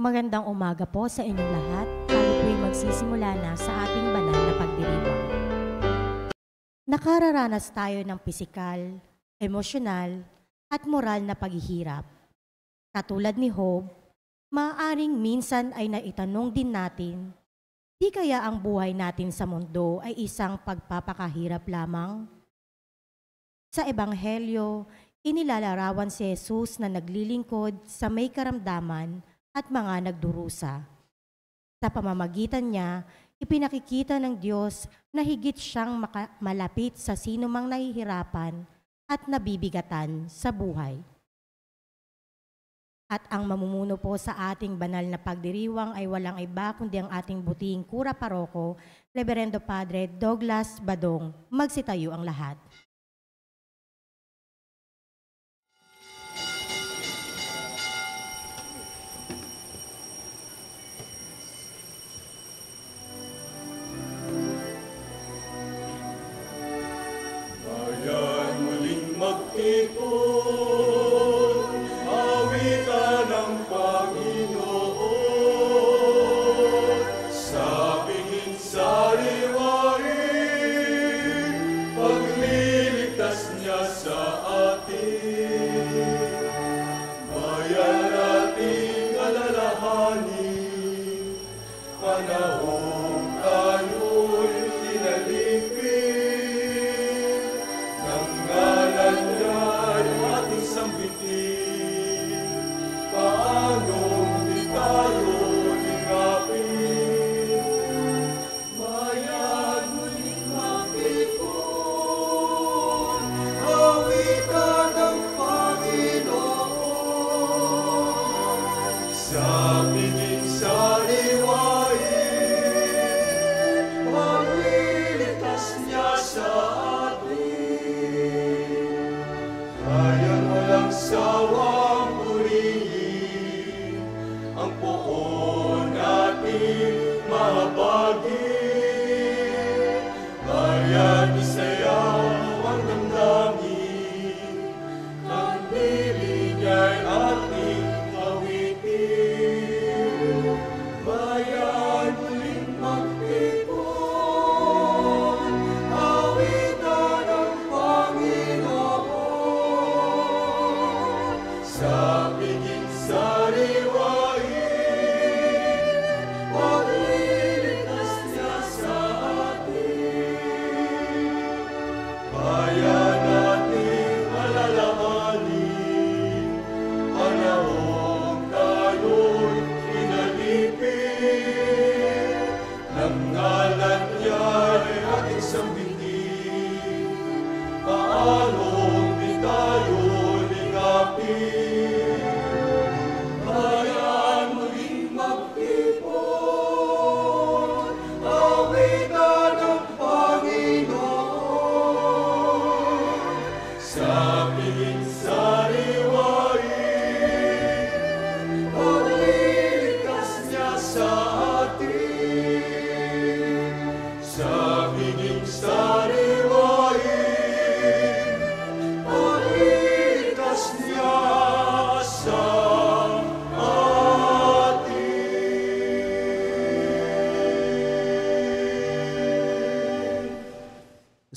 Magandang umaga po sa inyong lahat. Tayo po'y magsisimula na sa ating banal na pagdiriwang. Nakararanas tayo ng pisikal, emosyonal, at moral na paghihirap. Katulad ni Job, maaaring minsan ay naitanong din natin, di kaya ang buhay natin sa mundo ay isang pagpapakahirap lamang? Sa Ebanghelyo, inilalarawan si Jesus na naglilingkod sa may karamdaman at mga nagdurusa. Sa pamamagitan niya, ipinakikita ng Diyos na higit siyang malapit sa sinumang nahihirapan at nabibigatan sa buhay. At ang mamumuno po sa ating banal na pagdiriwang ay walang iba kundi ang ating butihing Kura Paroko, Reverendo Padre Douglas Badong. Magsitayo ang lahat.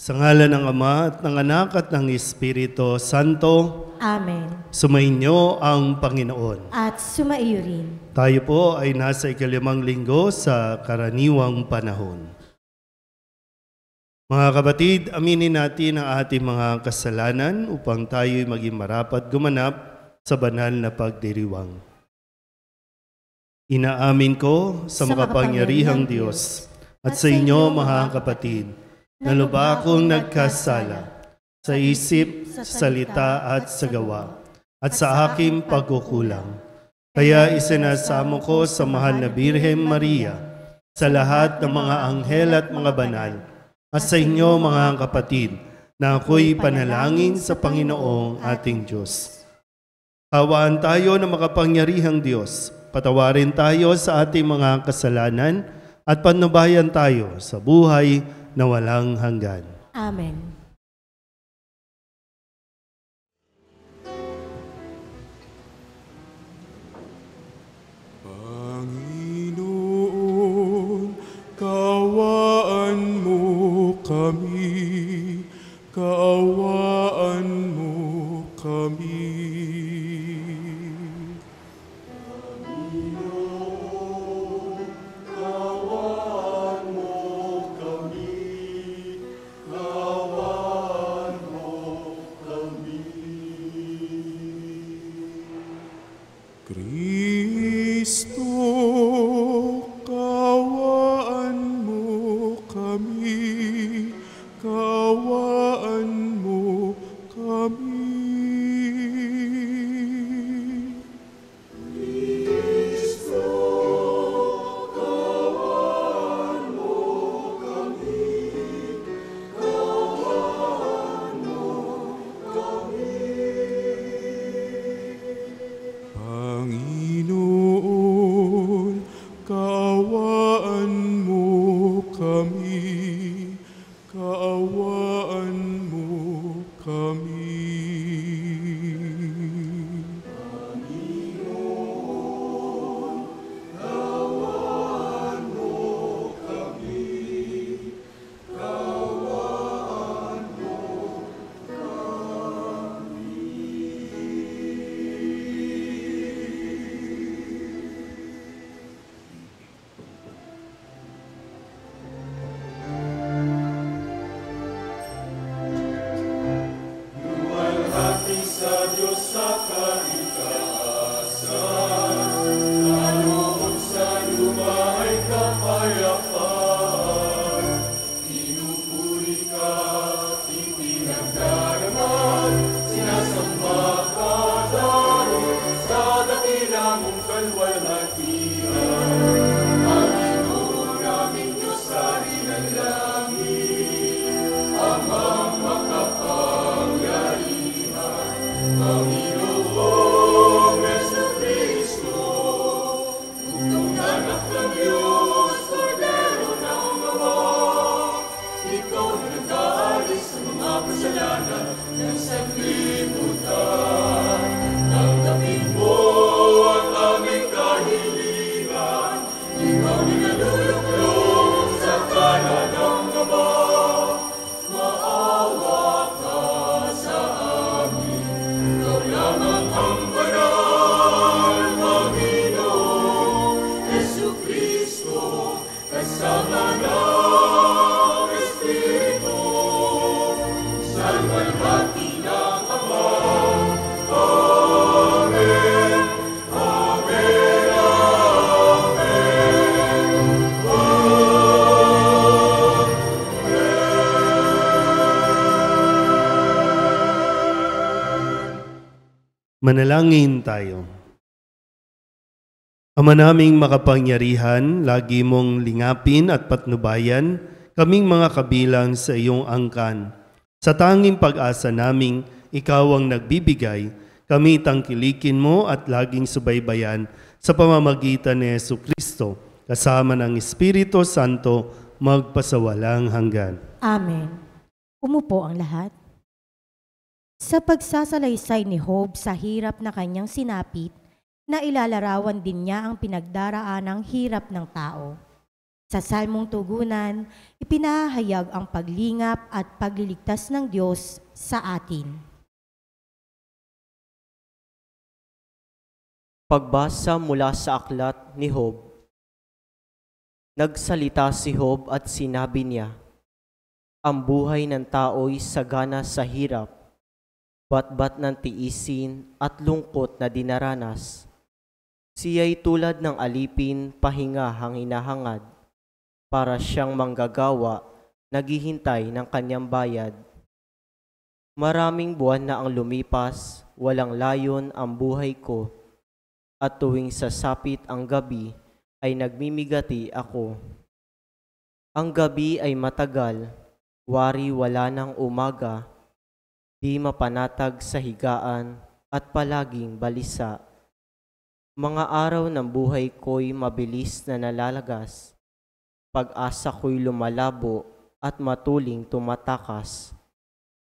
Sa ngalan ng Ama at ng Anak at ng Espiritu Santo. Amen. Sumainyo ang Panginoon. At sumaiyo rin. Tayo po ay nasa ikalimang linggo sa karaniwang panahon. Mga kapatid, aminin natin ang ating mga kasalanan upang tayo'y maging marapat gumanap sa banal na pagdiriwang. Inaamin ko sa makapangyarihang Diyos at sa inyo mga kapatid, na lubha akong nagkasala sa isip, salita at sa gawa, at sa aking pagkukulang. Kaya isinasamo ko sa mahal na Birhen Maria, sa lahat ng mga anghel at mga banal, at sa inyo mga kapatid, na ako'y panalangin sa Panginoong ating Diyos. Hawaan tayo ng makapangyarihang Diyos, patawarin tayo sa ating mga kasalanan, at patnubayan tayo sa buhay na walang hanggan. Amen. kami, kaawaan mo kami. Kristo, kaawaan mo kami, kaawaan mo kami. Kristo, kaawaan mo kami, kaawaan mo kami. Panginoon, kaawaan mo kami, kaawaan mo kami. Panginoon, kaawaan mo kami, kaawaan mo Manalangin tayo. Ama naming makapangyarihan, lagi mong lingapin at patnubayan kaming mga kabilang sa iyong angkan. Sa tanging pag-asa naming ikaw ang nagbibigay, kami tangkilikin mo at laging subaybayan sa pamamagitan ni Jesucristo, kasama ng Espiritu Santo, magpasawalang hanggan. Amen. Umupo ang lahat. Sa pagsasalaysay ni Job sa hirap na kanyang sinapit, na ilalarawan din niya ang pinagdaraanang hirap ng tao. Sa salmong tugunan, ipinahayag ang paglingap at pagliligtas ng Diyos sa atin. Pagbasa mula sa aklat ni Job. Nagsalita si Job at sinabi niya, "Ang buhay ng tao'y sagana sa hirap, batbat ng tiisin at lungkot na dinaranas. Siya'y tulad ng alipin, pahinga ang hinahangad, para siyang manggagawa, naghihintay ng kanyang bayad. Maraming buwan na ang lumipas, walang layon ang buhay ko, at tuwing sasapit ang gabi, ay nagmimigati ako. Ang gabi ay matagal, wari wala ng umaga, di mapanatag sa higaan at palaging balisa. Mga araw ng buhay ko'y mabilis na nalalagas, pag-asa ko'y lumalabo at matuling tumatakas.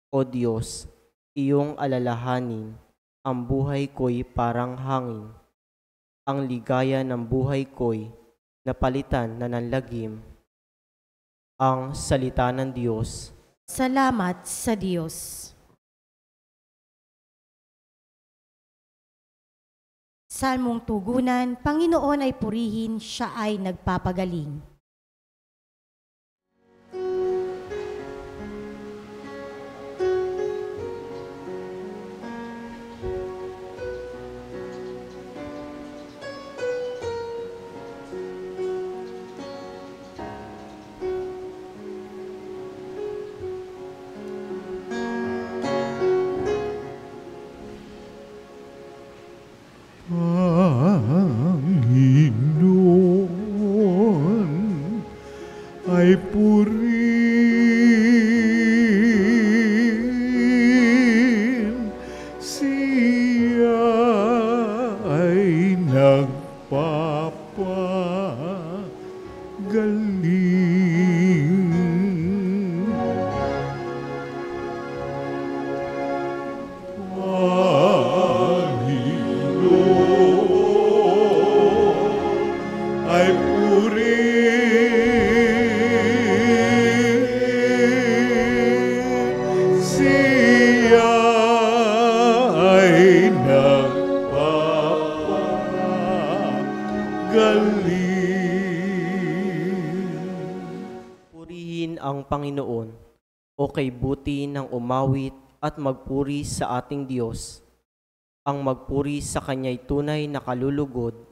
O Diyos, iyong alalahanin, ang buhay ko'y parang hangin. Ang ligaya ng buhay ko'y napalitan na ng lagim. Ang salita ng Diyos. Salamat sa Diyos. Salmong tugunan, Panginoon ay purihin, siya ay nagpapagaling. Panginoon ay purihin, siya ay nagpapagaling. Ay purihin, siya ay nagpapagaling. Purihin ang Panginoon, o kay buti ng umawit at magpuri sa ating Diyos. Ang magpuri sa Kanya'y tunay na kalulugod.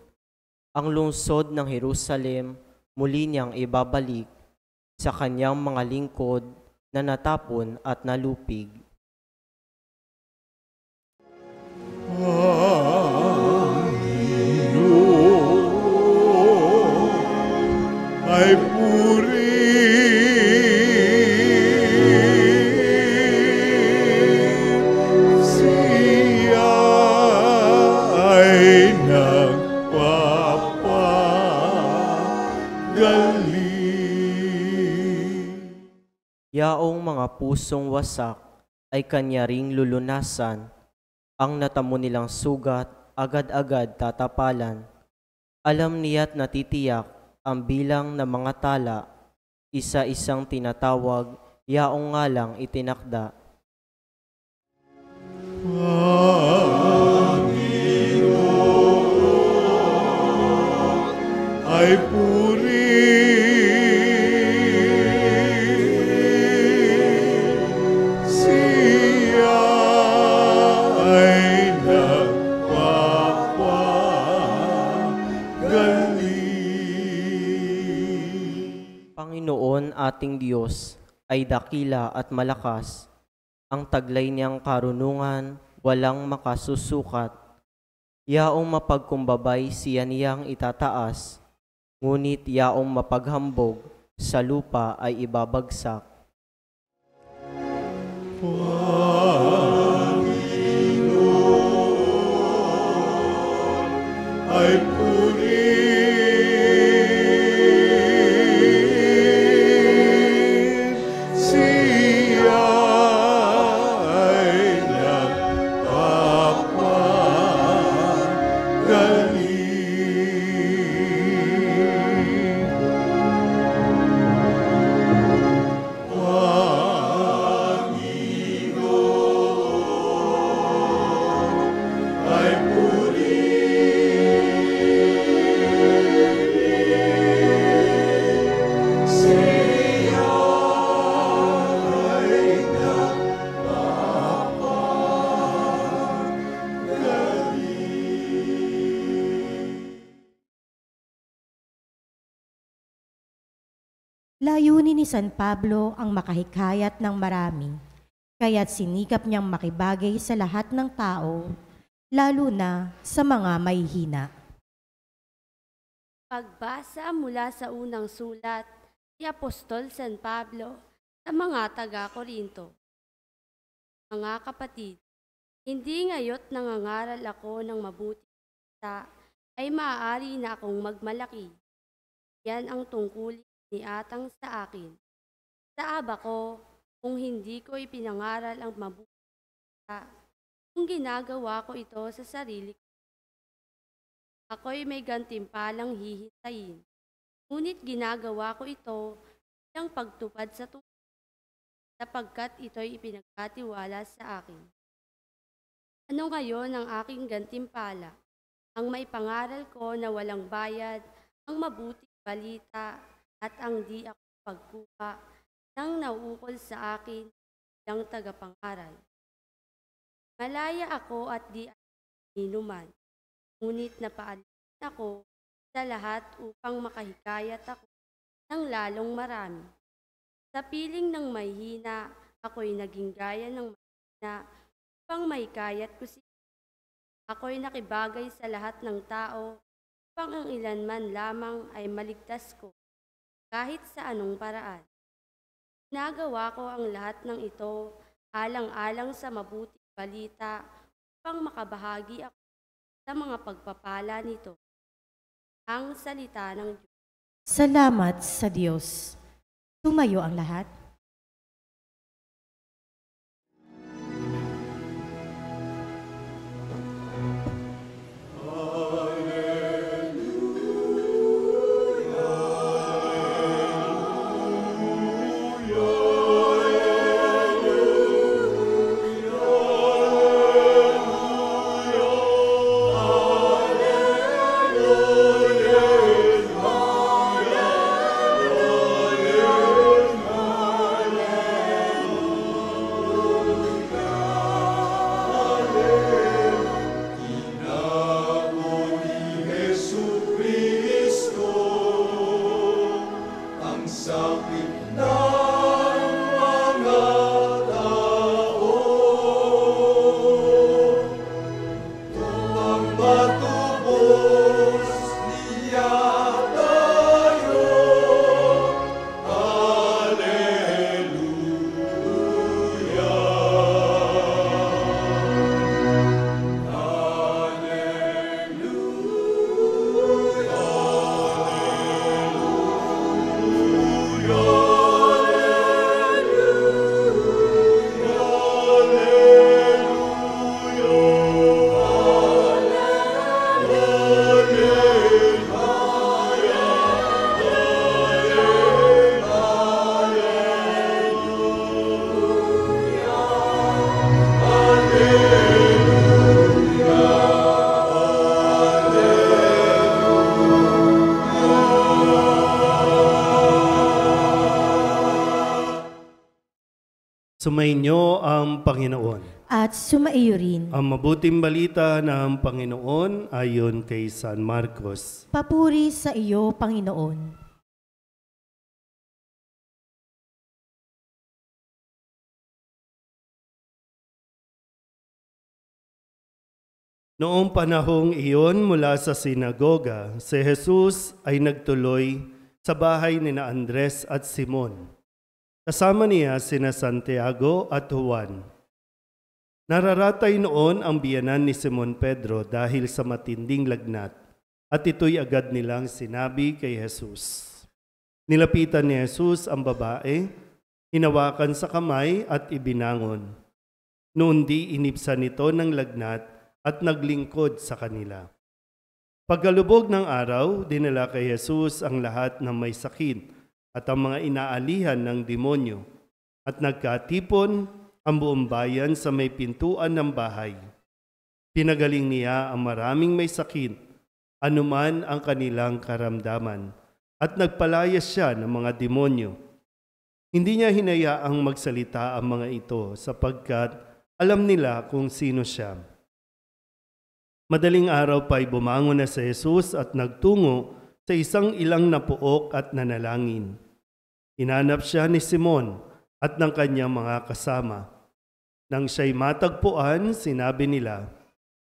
Ang lungsod ng Jerusalem muli niyang ibabalik sa Kanyang mga lingkod na natapon at nalupig. Panginoon ay purihin, siya ay nagpapagaling. Yaong mga pusong wasak ay Kanya ring lulunasan. Ang natamo nilang sugat, agad-agad tatapalan. Alam niya't natitiyak ang bilang ng mga tala, isa-isang tinatawag, yaong nga lang itinakda. Panginoon ay purihin, siya ay nagpapagaling. Panginoon ating Diyos ay dakila at malakas. Ang taglay niyang karunungan walang makasusukat. Yaong mapagkumbabay siya niyang itataas, ngunit yaong mapaghambog sa lupa ay ibabagsak. Panginoon ay purihin, siya ay nagpapagaling. Panginoon ay purihin, siya ay nagpapagaling. Layunin ni San Pablo ang makahikayat ng marami, kaya't sinikap niyang makibagay sa lahat ng tao, lalo na sa mga mahihina. Pagbasa mula sa unang sulat ni Apostol San Pablo sa mga taga-Korinto. Mga kapatid, hindi ngayo't nangangaral ako ng mabuti sa ay maaari na akong magmalaki. Yan ang tungkulin ni Atang sa akin. Sa aba ko, kung hindi ko ipinangaral ang mabuti sa, kung ginagawa ko ito sa sarili ko, ako'y may gantimpalang hihintayin. Ngunit ginagawa ko ito ang pagtupad sa tungkol sapagkat ito'y ipinagkatiwala sa akin. Ano ngayon ang aking gantimpala? Ang maipangaral ko na walang bayad, ang mabuting balita at ang di ako pagkuha ng nauukol sa akin ng tagapangaral. Malaya ako at di inuman, ngunit napaalin ako sa lahat upang makahikayat ako ng lalong marami. Sa piling ng mahihina, ako'y naging gaya ng mahihina upang mahikayat ko siya. Ako'y nakibagay sa lahat ng tao upang ang ilanman lamang ay maligtas ko kahit sa anong paraan. Nagawa ko ang lahat ng ito alang-alang sa mabuting balita upang makabahagi ako sa mga pagpapala nito. Ang salita ng Diyos. Salamat sa Diyos. Tumayo ang lahat. Sumainyo ang Panginoon. At sumaiyo rin. Ang mabuting balita ng Panginoon ayon kay San Marcos. Papuri sa iyo, Panginoon. Noong panahong iyon mula sa sinagoga, si Jesus ay nagtuloy sa bahay ni Andres at Simon. Kasama niya sina Santiago at Juan. Nararatay noon ang biyanan ni Simon Pedro dahil sa matinding lagnat, at ito'y agad nilang sinabi kay Jesus. Nilapitan ni Jesus ang babae, hinawakan sa kamay at ibinangon. Noon di inipsan nito ng lagnat at naglingkod sa kanila. Pagkalubog ng araw, dinala kay Jesus ang lahat ng may sakit at ang mga inaalihan ng demonyo, at nagkatipon ang buong bayan sa may pintuan ng bahay. Pinagaling niya ang maraming may sakit, anuman ang kanilang karamdaman, at nagpalayas siya ng mga demonyo. Hindi niya hinayaang magsalita ang mga ito sapagkat alam nila kung sino siya. Madaling araw pa'y bumangon na si Jesus at nagtungo sa isang ilang na puok at nanalangin. Hinanap siya ni Simon at ng kanyang mga kasama. Nang siya'y matagpuan, sinabi nila,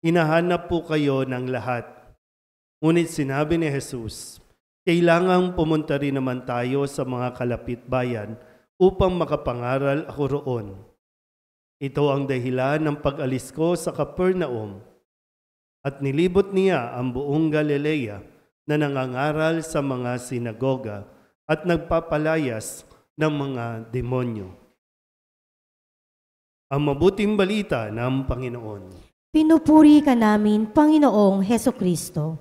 "Hinahanap po kayo ng lahat." Ngunit sinabi ni Jesus, "Kailangang pumunta rin naman tayo sa mga kalapit bayan upang makapangaral ako roon. Ito ang dahilan ng pag-alis ko sa Capernaum." At nilibot niya ang buong Galilea na nangangaral sa mga sinagoga at nagpapalayas ng mga demonyo. Ang mabuting balita ng Panginoon. Pinupuri ka namin, Panginoong Hesukristo.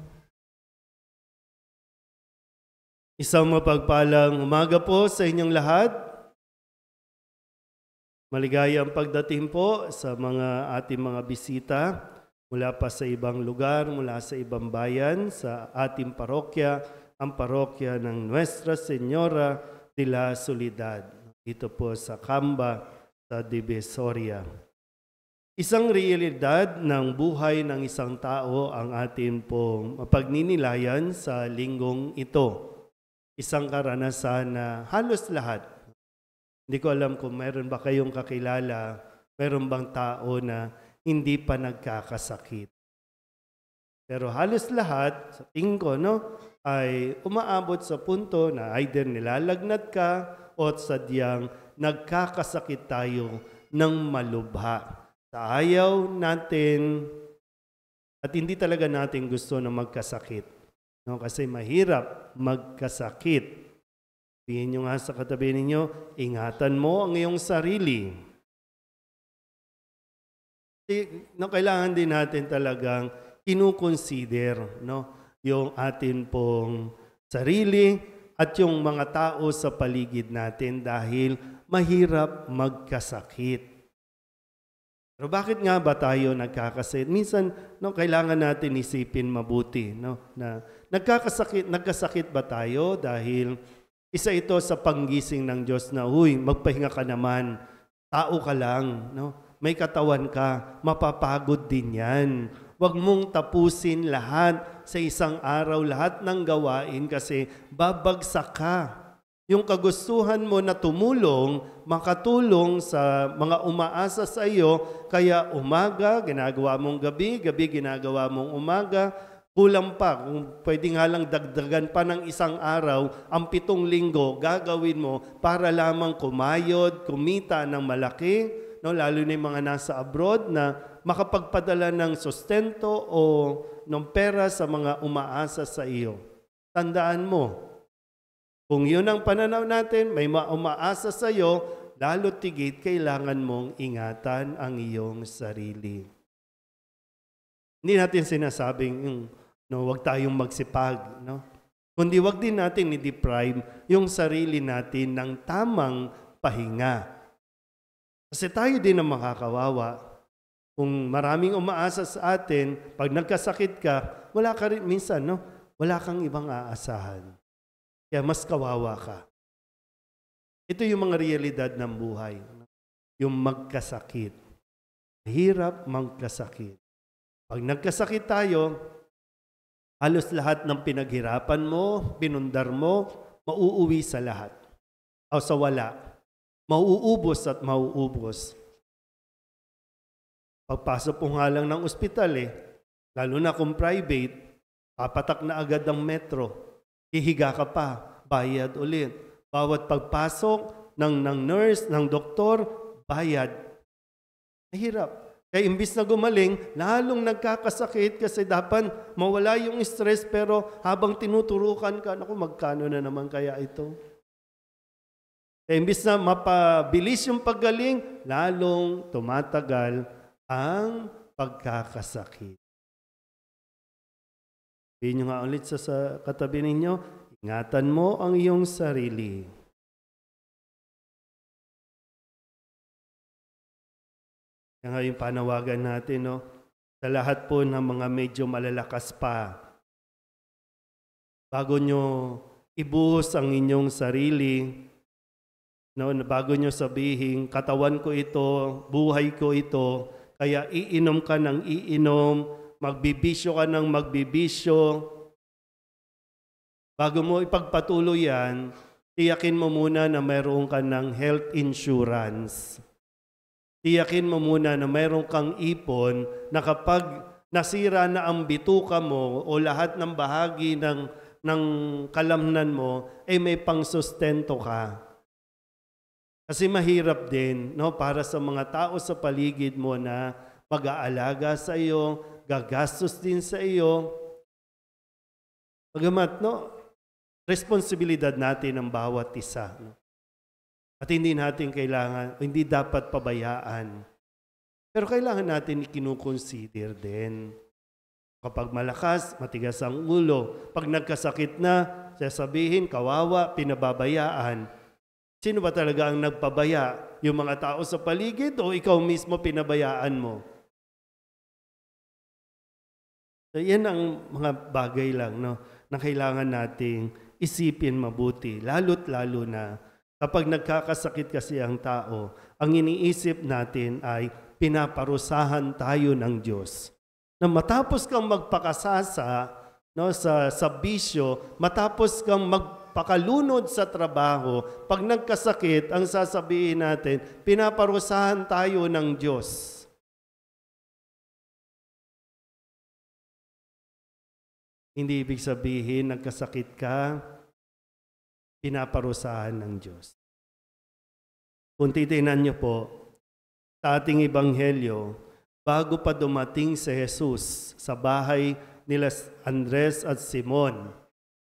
Isang mapagpalang umaga po sa inyong lahat. Maligayang pagdating po sa ating mga bisita mula pa sa ibang lugar, mula sa ibang bayan, sa ating parokya, ang parokya ng Nuestra Señora de la Soledad, dito po sa Camba, sa Divisoria. Isang realidad ng buhay ng isang tao ang atin pong mapagninilayan sa linggong ito. Isang karanasan na halos lahat. Hindi ko alam kung meron ba kayong kakilala, meron bang tao na hindi pa nagkakasakit. Pero halos lahat, sa tingin ko, ay umaabot sa punto na either nilalagnat ka o sadyang nagkakasakit tayo ng malubha. Sa ayaw natin at hindi talaga natin gusto na magkasakit. Kasi mahirap magkasakit. Sabihin nyo nga sa katabi ninyo, ingatan mo ang iyong sarili. Kailangan din natin talagang kinukonsider yung atin pong sarili at yung mga tao sa paligid natin dahil mahirap magkasakit. Pero bakit nga ba tayo nagkakasakit? Minsan, kailangan natin isipin mabuti, na nagkasakit ba tayo dahil isa ito sa panggising ng Diyos na, magpahinga ka naman, tao ka lang, may katawan ka, mapapagod din yan. Huwag mong tapusin lahat sa isang araw, lahat ng gawain kasi babagsak ka. Yung kagustuhan mo na tumulong, makatulong sa mga umaasa sa iyo, kaya umaga, ginagawa mong gabi, gabi ginagawa mong umaga, kulang pa, kung pwede nga lang dagdagan pa ng isang araw, ang 7 linggo gagawin mo para lamang kumayod, kumita ng malaki, lalo na yung mga nasa abroad na makapagpadala ng sustento o ng pera sa mga umaasa sa iyo. Tandaan mo, kung yun ang pananaw natin, may umaasa sa iyo, lalo tigit kailangan mong ingatan ang iyong sarili. Hindi natin sinasabing huwag tayong magsipag, kundi wag din natin i-deprive yung sarili natin ng tamang pahinga. Kasi tayo din ang makakawawa. Kung maraming umaasa sa atin, pag nagkasakit ka, wala ka rin minsan, wala kang ibang aasahan. Kaya mas kawawa ka. Ito yung mga realidad ng buhay. Yung magkasakit. Hirap magkasakit. Pag nagkasakit tayo, halos lahat ng pinaghirapan mo, pinundar mo, mauuwi sa lahat. O sa wala. Mauubos at mauubos. Pagpasok po nga lang ng ospital lalo na kung private, papatak na agad ang metro. Hihiga ka pa, bayad ulit. Bawat pagpasok ng nurse, ng doktor, bayad. Mahirap. Kaya imbis na gumaling, lalong nagkakasakit kasi dapat mawala yung stress pero habang tinuturukan ka, magkano na naman kaya ito? Kaya imbis na mapabilis yung paggaling, lalong tumatagal ang pagkakasakit. Sabihin nyo nga ulit sa katabi ninyo, ingatan mo ang iyong sarili. Yan nga yung panawagan natin, sa lahat po ng mga medyo malalakas pa. Bago nyo ibuhos ang inyong sarili, bago nyo sabihin, katawan ko ito, buhay ko ito, kaya iinom ka ng iinom, magbibisyo ka ng magbibisyo. Bago mo ipagpatuloy yan, tiyakin mo muna na mayroon ka ng health insurance. Tiyakin mo muna na mayroon kang ipon na kapag nasira na ang bituka mo o lahat ng bahagi ng kalamnan mo, may pangsustento ka. Kasi mahirap din para sa mga tao sa paligid mo na mag-aalaga sa iyo, gagastos din sa iyo. Bagamat, responsibilidad natin ang bawat isa. At hindi natin hindi dapat pabayaan. Pero kailangan natin ikinukonsider din. Kapag malakas, matigas ang ulo. Pag nagkasakit na, sasabihin, kawawa, pinababayaan. Sino ba talaga ang nagpabaya? Yung mga tao sa paligid o ikaw mismo pinabayaan mo? So, yan ang mga bagay lang, no, na kailangan nating isipin mabuti. Lalo't lalo na kapag nagkakasakit kasi ang tao, ang iniisip natin ay pinaparusahan tayo ng Diyos. Na matapos kang magpakasasa, no, sa bisyo, matapos kang magpakalunod sa trabaho, pag nagkasakit, ang sasabihin natin, pinaparusahan tayo ng Diyos. Hindi ibig sabihin, nagkasakit ka, pinaparusahan ng Diyos. Kung titingnan niyo po, sa ating ebanghelyo, bago pa dumating si Jesus sa bahay nila Andres at Simon,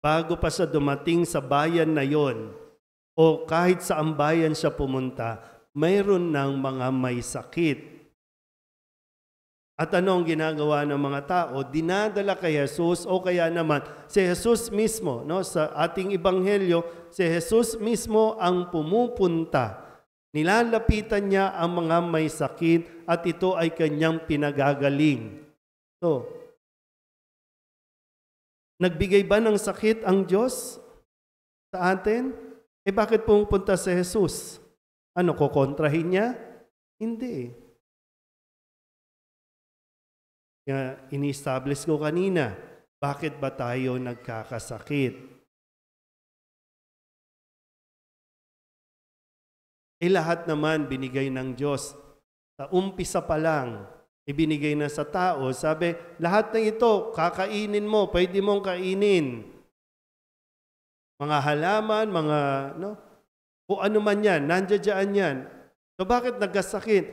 bago pa siya dumating sa bayan na yon, o kahit sa bayan siya pumunta, mayroon ng mga may sakit. At ano ang ginagawa ng mga tao? Dinadala kay Jesus o kaya naman si Jesus mismo, no? Sa ating ebanghelyo, si Jesus mismo ang pumupunta. Nilalapitan niya ang mga may sakit at ito ay kanyang pinagagaling. So, nagbigay ba ng sakit ang Diyos sa atin? Bakit pumupunta si Jesus? Ano, kukontrahin niya? Hindi. Ini-establish ko kanina, bakit ba tayo nagkakasakit? Lahat naman binigay ng Diyos. Sa umpisa pa lang, ibinigay na sa tao. Sabi, lahat ng ito, kakainin mo, pwede mong kainin. Mga halaman, mga, no? O ano man yan, nandiyan yan. So bakit nagkasakit?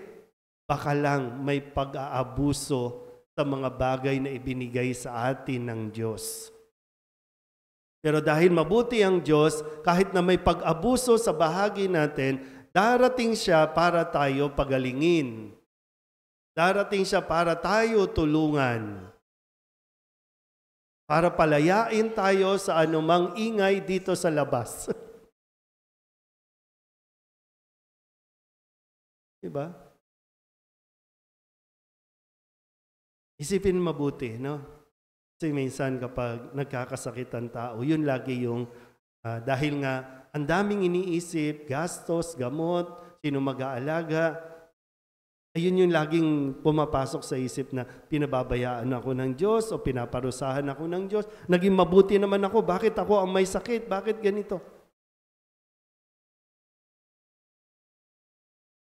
Baka lang may pag-aabuso sa mga bagay na ibinigay sa atin ng Diyos. Pero dahil mabuti ang Diyos, kahit na may pag-abuso sa bahagi natin, darating siya para tayo pagalingin. Darating siya para tayo tulungan. Para palayain tayo sa anumang ingay dito sa labas. Diba? Isipin mabuti, no? Kasi minsan kapag nagkakasakit ang tao, yun lagi yung, dahil nga, ang daming iniisip, gastos, gamot, sino mag-aalaga, ayun yung laging pumapasok sa isip na pinababayaan ako ng Diyos o pinaparusahan ako ng Diyos. Naging mabuti naman ako, bakit ako ang may sakit? Bakit ganito?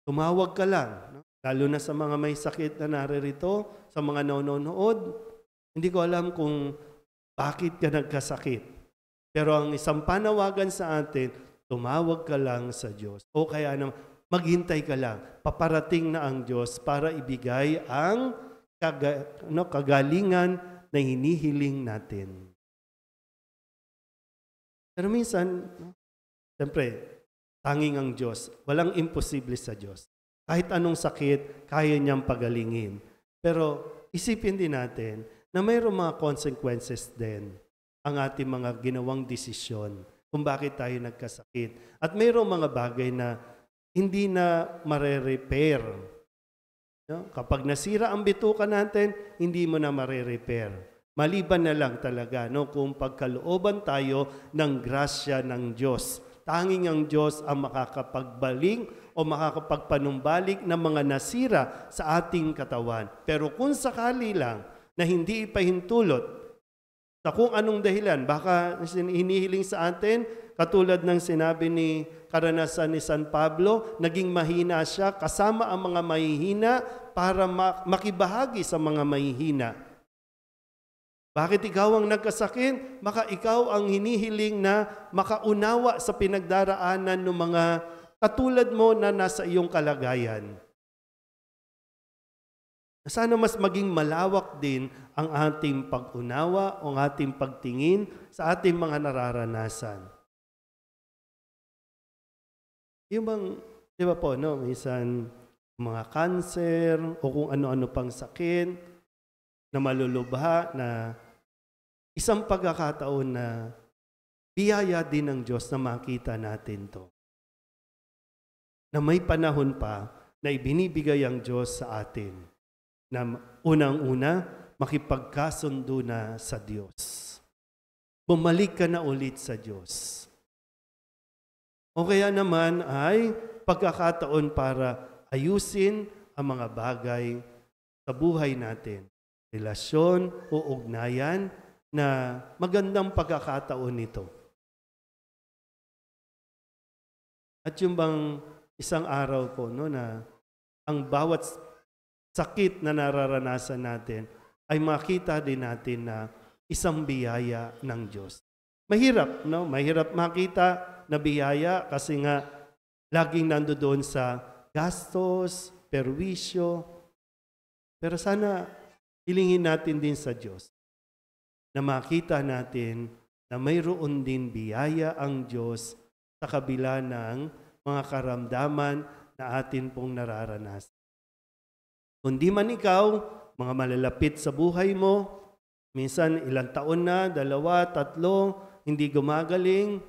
Tumawag ka lang, no? Lalo na sa mga may sakit na naririto, sa mga nanonood, hindi ko alam kung bakit ka nagkasakit. Pero ang isang panawagan sa atin, tumawag ka lang sa Diyos. O kaya naman, maghintay ka lang. Paparating na ang Diyos para ibigay ang kagalingan na hinihiling natin. Pero minsan, siyempre, tanging ang Diyos. Walang imposible sa Diyos. Kahit anong sakit, kaya niyang pagalingin. Pero isipin din natin na mayroong mga consequences din ang ating mga ginawang desisyon kung bakit tayo nagkasakit. At mayroong mga bagay na hindi na mare-repair. No? Kapag nasira ang bituka natin, hindi mo na mare-repair. Maliban na lang talaga, no? Kung pagkalooban tayo ng grasya ng Diyos. Tanging ang Diyos ang makakapagbaling o makakapagpanumbalik ng mga nasira sa ating katawan. Pero kung sakali lang na hindi ipahintulot sa kung anong dahilan, baka hinihiling sa atin, katulad ng sinabi ni karanasan ni San Pablo, naging mahina siya kasama ang mga mahihina para makibahagi sa mga mahihina. Bakit ikaw ang nagkasakit? Baka ikaw ang hinihiling na makaunawa sa pinagdaraanan ng mga katulad mo na nasa iyong kalagayan. Sana mas maging malawak din ang ating pag-unawa o ang ating pagtingin sa ating mga nararanasan. Yung bang, di ba po, no? Minsan, mga cancer o kung ano-ano pang sakit na malulubha na isang pagkakataon na biyaya din ng Diyos na makita natin to. Na may panahon pa na ibinibigay ang Diyos sa atin na unang-una, makipagkasundo na sa Diyos. Bumalik ka na ulit sa Diyos. O kaya naman ay pagkakataon para ayusin ang mga bagay sa buhay natin. Relasyon o ugnayan na magandang pagkakataon nito. At yung bang isang araw po na ang bawat sakit na nararanasan natin ay makita din natin na isang biyaya ng Diyos. Mahirap, no? Mahirap makita na biyaya kasi nga laging nandoon sa gastos, perwisyo. Pero sana hilingin natin din sa Diyos na makita natin na mayroon din biyaya ang Diyos sa kabila ng mga karamdaman na atin pong nararanas. Kung di man ikaw, mga malalapit sa buhay mo, minsan ilang taon na, 2, 3, hindi gumagaling,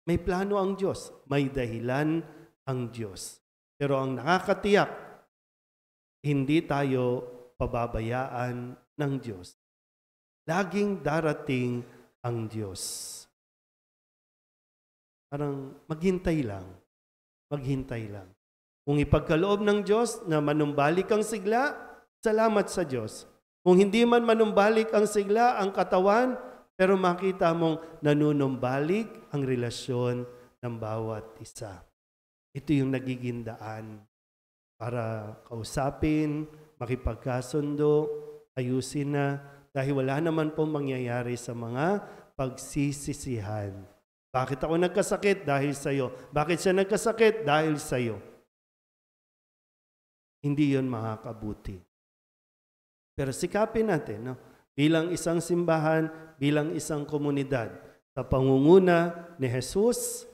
may plano ang Diyos, may dahilan ang Diyos. Pero ang nakakatiyak, hindi tayo pababayaan ng Diyos. Laging darating ang Diyos. Parang maghintay lang. Maghintay lang. Kung ipagkaloob ng Diyos na manumbalik ang sigla, salamat sa Diyos. Kung hindi man manumbalik ang sigla, ang katawan, pero makita mong nanunumbalik ang relasyon ng bawat isa. Ito yung nagiging daan para kausapin, makipagkasundo, ayusin na, dahil wala naman pong mangyayari sa mga pagsisisihan. Bakit ako nagkasakit? Dahil sa'yo. Bakit siya nagkasakit? Dahil sa'yo. Hindi yun makakabuti. Pero sikapin natin, no? Bilang isang simbahan, bilang isang komunidad, sa pangunguna ni Jesus,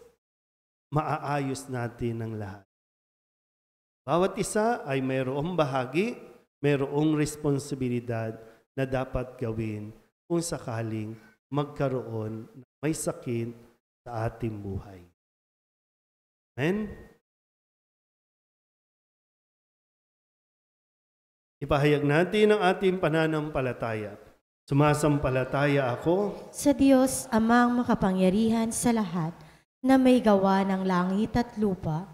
maaayos natin ang lahat. Bawat isa ay mayroong bahagi, mayroong responsibilidad na dapat gawin kung sakaling magkaroon ng may sakit sa ating buhay. Amen? Ipahayag natin ang ating pananampalataya. Sumasampalataya ako sa Diyos amang makapangyarihan sa lahat na may gawa ng langit at lupa.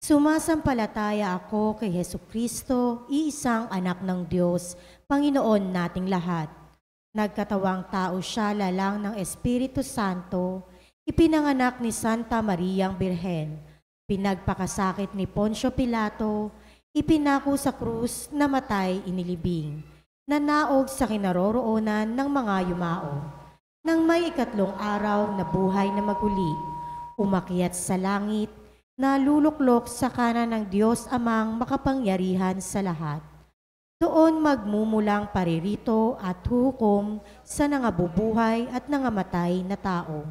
Sumasampalataya ako kay Hesukristo, iisang anak ng Diyos, Panginoon nating lahat. Nagkatawang tao siya lalang ng Espiritu Santo, ipinanganak ni Santa Mariang Birhen, pinagpakasakit ni Poncio Pilato, ipinako sa krus, namatay, inilibing, nanaog sa kinaroroonan ng mga yumao. Nang may ikatlong araw na buhay na maguli, umakyat sa langit, naluluklok sa kanan ng Diyos amang makapangyarihan sa lahat. Doon magmumulang paririto at hukom sa nangabubuhay at nangamatay na tao.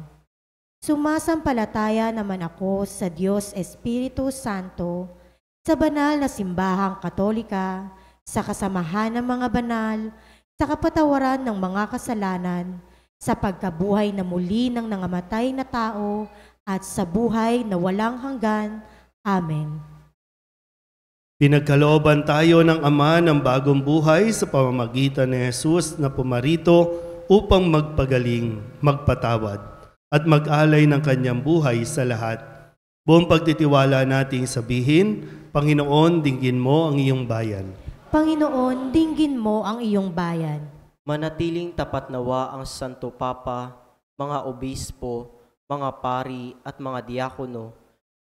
Sumasampalataya naman ako sa Diyos Espiritu Santo, sa banal na simbahang katolika, sa kasamahan ng mga banal, sa kapatawaran ng mga kasalanan, sa pagkabuhay na muli ng nangamatay na tao, at sa buhay na walang hanggan. Amen. Pinagkalooban tayo ng Ama ng bagong buhay sa pamamagitan ni Jesus na pumarito upang magpagaling, magpatawad, at mag-alay ng kanyang buhay sa lahat. Buong pagtitiwala nating sabihin, Panginoon, dinggin mo ang iyong bayan. Panginoon, dinggin mo ang iyong bayan. Manatiling tapat nawa ang Santo Papa, mga obispo, mga pari at mga diakono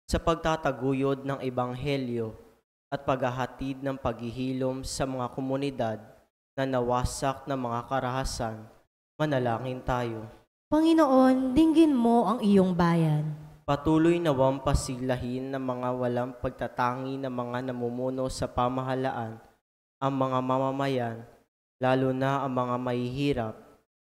sa pagtataguyod ng Ebanghelyo at paghahatid ng paghihilom sa mga komunidad na nawasak ng mga karahasan. Manalangin tayo. Panginoon, dinggin mo ang iyong bayan. Patuloy nawang pasiglahin ng mga walang pagtatangi ng mga namumuno sa pamahalaan, ang mga mamamayan, lalo na ang mga mahihirap,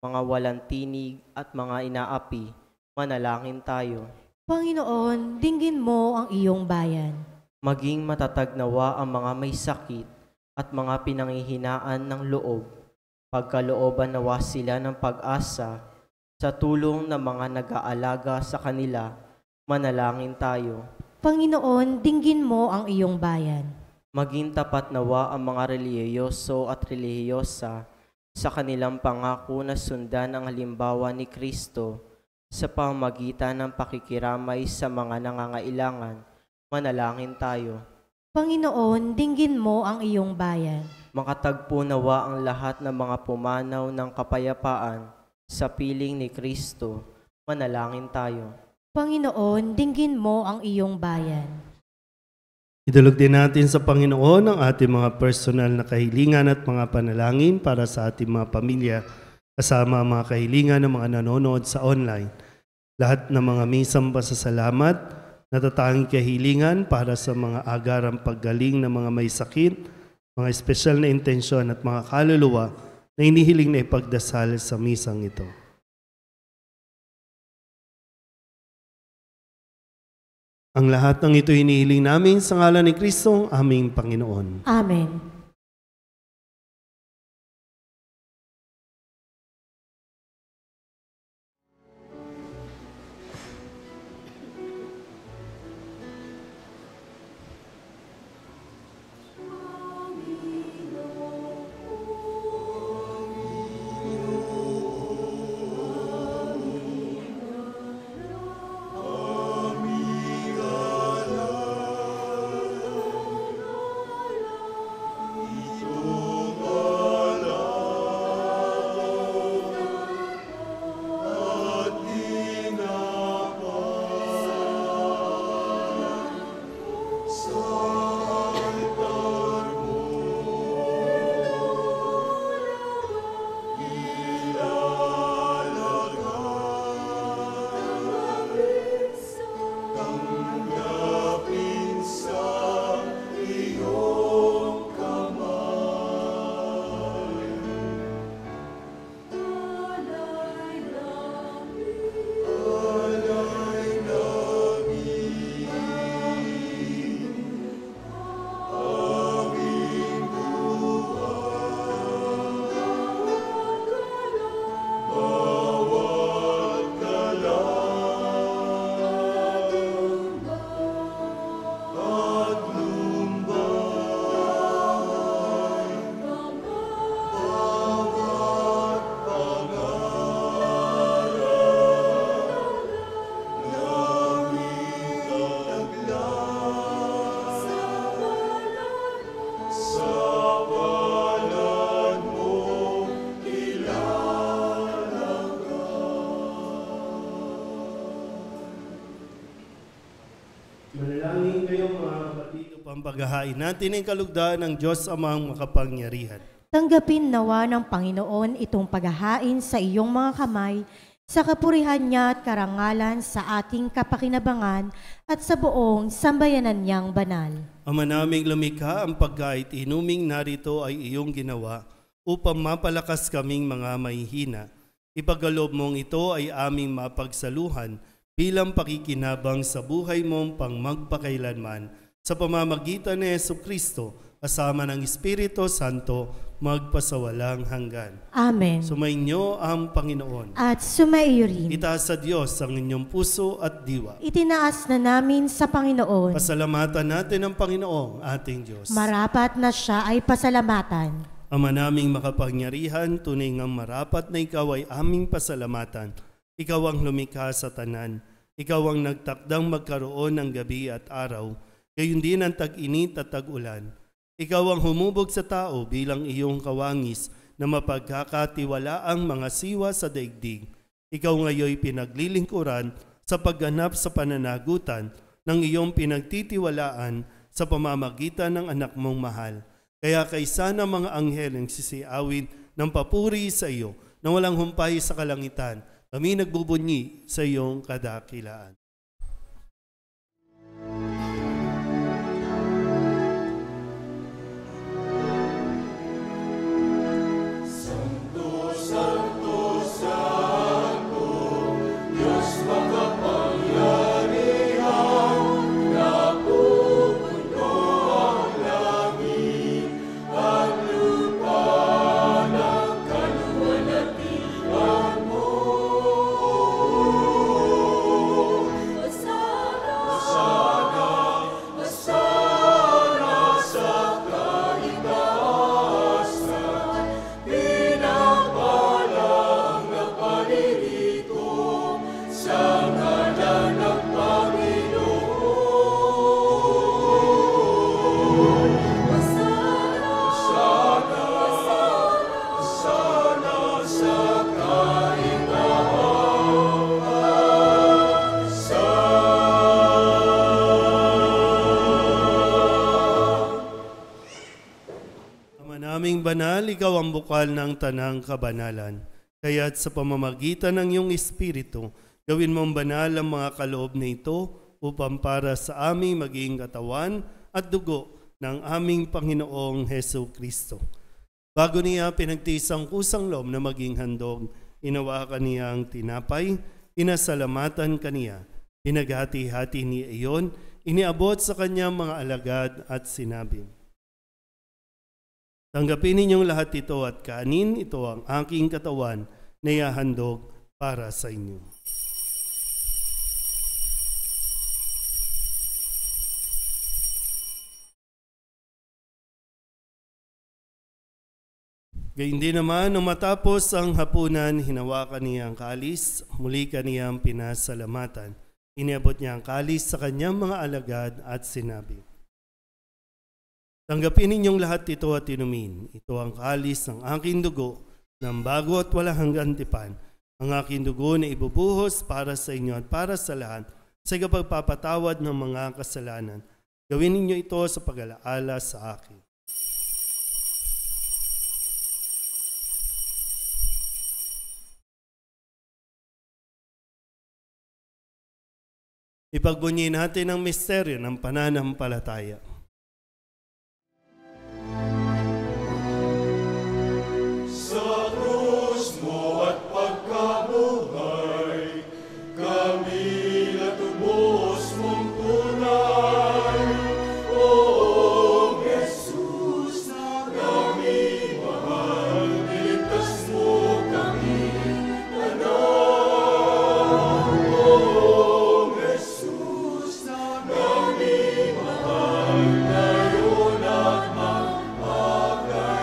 mga walang tinig at mga inaapi. Manalangin tayo. Panginoon, dinggin mo ang iyong bayan. Maging matatag nawa ang mga may sakit at mga pinanghihinaan ng loob. Pagkalooban nawa sila ng pag-asa Sa tulong ng mga nag-aalaga sa kanila, manalangin tayo. Panginoon, dinggin mo ang iyong bayan. Maging tapat nawa ang mga relihiyoso at relihiyosa sa kanilang pangako na sundan ang halimbawa ni Kristo sa pamamagitan ng pakikiramay sa mga nangangailangan. Manalangin tayo. Panginoon, dinggin mo ang iyong bayan. Makatagpo nawa ang lahat ng mga pumanaw ng kapayapaan sa piling ni Kristo. Manalangin tayo. Panginoon, dinggin mo ang iyong bayan. Idulog din natin sa Panginoon ang ating mga personal na kahilingan at mga panalangin para sa ating mga pamilya, kasama ang mga kahilingan ng mga nanonood sa online. Lahat ng mga misang pasasalamat, natatanging kahilingan para sa mga agarang paggaling ng mga may sakit, mga espesyal na intensyon at mga kaluluwa na inihiling na ipagdasal sa misang ito. Ang lahat ng ito hinihiling namin sa ngalan ni Kristo, aming Panginoon. Amen. Manalangin kayo mga kapatid upang paghahain natin ang kalugdaan ng Diyos Amang makapangyarihan. Tanggapin nawa ng Panginoon itong paghahain sa iyong mga kamay, sa kapurihan niya at karangalan sa ating kapakinabangan at sa buong sambayanan niyang banal. Ama naming lumikha, ang pagkait inuming narito ay iyong ginawa upang mapalakas kaming mga mahihina. Ipagkaloob mong ito ay aming mapagsaluhan bilang pakikinabang sa buhay mong pangmagpakailanman sa pamamagitan ni Jesucristo kasama ng Espiritu Santo magpasawalang hanggan. Amen. Sumainyo ang Panginoon. At sumaiyo rin. Itaas sa Diyos ang inyong puso at diwa. Itinaas na namin sa Panginoon. Pasalamatan natin ang Panginoong ating Diyos. Marapat na siya ay pasalamatan. Ama naming makapangyarihan, tunay ngang marapat na ikaw ay aming pasalamatan. Ikaw ang lumikha sa tanan. Ikaw ang nagtakdang magkaroon ng gabi at araw, gayon din ang tag-init at tag-ulan. Ikaw ang humubog sa tao bilang iyong kawangis na mapagkakatiwalaang mga siwa sa daigdig. Ikaw ngayoy pinaglilingkuran sa pagganap sa pananagutan ng iyong pinagtitiwalaan sa pamamagitan ng anak mong mahal. Kaya kaysa ng mga anghel ang sisiawin ng papuri sa iyo na walang humpay sa kalangitan, kami nagbubunyi sa iyong kadakilaan. Aming banal, ikaw ang bukal ng tanang kabanalan. Kaya't sa pamamagitan ng iyong Espiritu, gawin mong banal ang mga kaloob na ito upang para sa aming maging katawan at dugo ng aming Panginoong Hesu Kristo. Bago niya pinagtiis ang kusang loob na maging handog, inawakan niya ang tinapay, inasalamatan kaniya, pinaghati-hati niya iyon, iniabot sa kanyang mga alagad at sinabi, tanggapin ninyong lahat ito at kanin, ito ang aking katawan na ihahandog para sa inyo. Gayun din naman, nung matapos ang hapunan, hinawakan niya ang kalis, muli kaniyang pinasalamatan. Iniabot niya ang kalis sa kanyang mga alagad at sinabi, tanggapin ninyong lahat ito at inumin. Ito ang kalis ng aking dugo, ng bago at walang hanggang tipan. Ang aking dugo na ibubuhos para sa inyo at para sa lahat sa pagpapatawad ng mga kasalanan. Gawin ninyo ito sa pag-alaala sa akin. Ipagbunyi natin ang misteryo ng pananampalataya. Sa krus mo at pagkabuhay, kami natubos mong tunay. O Jesus, kami mahal, niligtas mo kami tanan. O Jesus, kami mahal, ngayon at magpakailan.